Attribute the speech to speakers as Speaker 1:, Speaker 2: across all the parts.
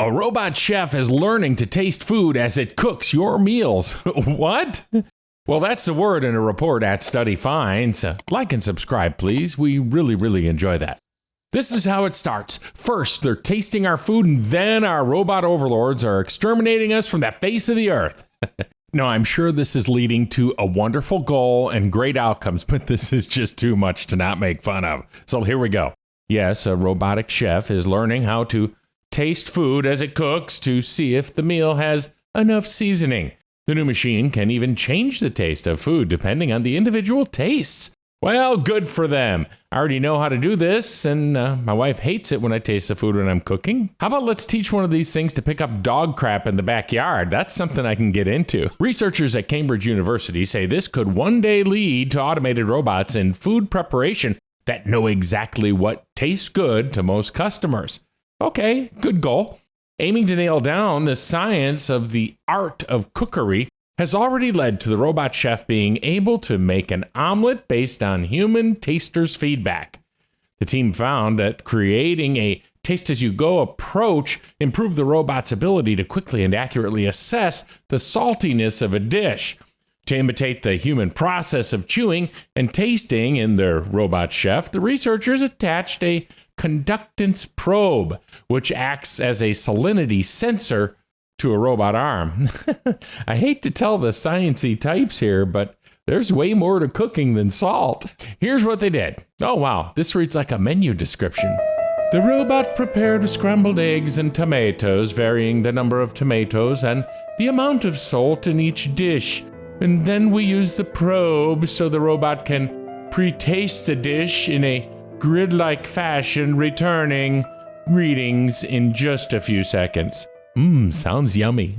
Speaker 1: A robot chef is learning to taste food as it cooks your meals. What? Well, that's the word in a report at StudyFinds. Like and subscribe, please. We really enjoy that. This is how it starts. First, they're tasting our food, and then our robot overlords are exterminating us from the face of the earth. No, I'm sure this is leading to a wonderful goal and great outcomes, but this is just too much to not make fun of. So here we go. Yes, a robotic chef is learning how to taste food as it cooks to see if the meal has enough seasoning. The new machine can even change the taste of food depending on the individual tastes. Well, good for them. I already know how to do this, and my wife hates it when I taste the food when I'm cooking. How about let's teach one of these things to pick up dog crap in the backyard? That's something I can get into. Researchers at Cambridge University say this could one day lead to automated robots in food preparation that know exactly what tastes good to most customers. Okay, good goal. Aiming to nail down the science of the art of cookery has already led to the robot chef being able to make an omelet based on human tasters' feedback. The team found that creating a taste-as-you-go approach improved the robot's ability to quickly and accurately assess the saltiness of a dish. To imitate the human process of chewing and tasting in their robot chef, the researchers attached a conductance probe, which acts as a salinity sensor to a robot arm. I hate to tell the sciencey types here, but there's way more to cooking than salt. Here's what they did. Oh wow, this reads like a menu description. The robot prepared scrambled eggs and tomatoes, varying the number of tomatoes and the amount of salt in each dish. And then we use the probe so the robot can pre-taste the dish in a grid-like fashion, returning readings in just a few seconds. Sounds yummy.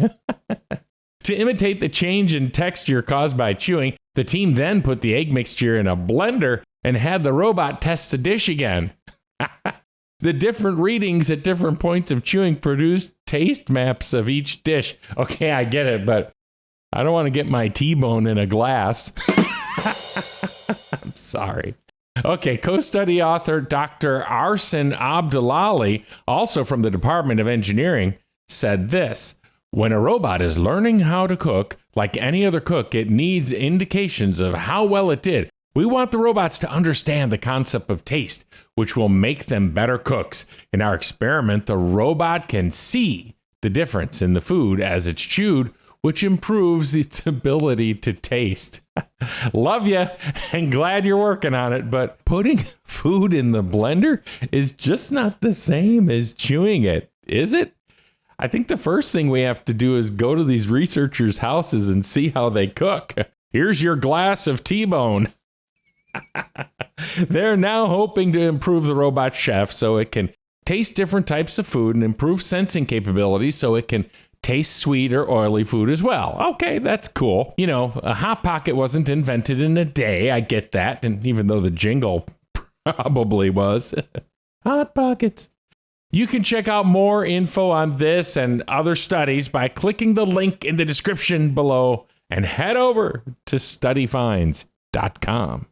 Speaker 1: To imitate the change in texture caused by chewing, the team then put the egg mixture in a blender and had the robot test the dish again. The different readings at different points of chewing produced taste maps of each dish. Okay, I get it, but I don't want to get my T-bone in a glass. I'm sorry. Okay, co-study author Dr. Arsen Abdullali, also from the Department of Engineering, said this: when a robot is learning how to cook, like any other cook, it needs indications of how well it did. We want the robots to understand the concept of taste, which will make them better cooks. In our experiment, the robot can see the difference in the food as it's chewed, which improves its ability to taste. Love ya, and glad you're working on it, but putting food in the blender is just not the same as chewing it, is it? I think the first thing we have to do is go to these researchers' houses and see how they cook. Here's your glass of T-bone. They're now hoping to improve the robot chef so it can taste different types of food and improve sensing capabilities so it can taste sweet or oily food as well. Okay, that's cool. You know, a Hot Pocket wasn't invented in a day. I get that. And even though the jingle probably was. Hot Pockets. You can check out more info on this and other studies by clicking the link in the description below and head over to StudyFinds.com.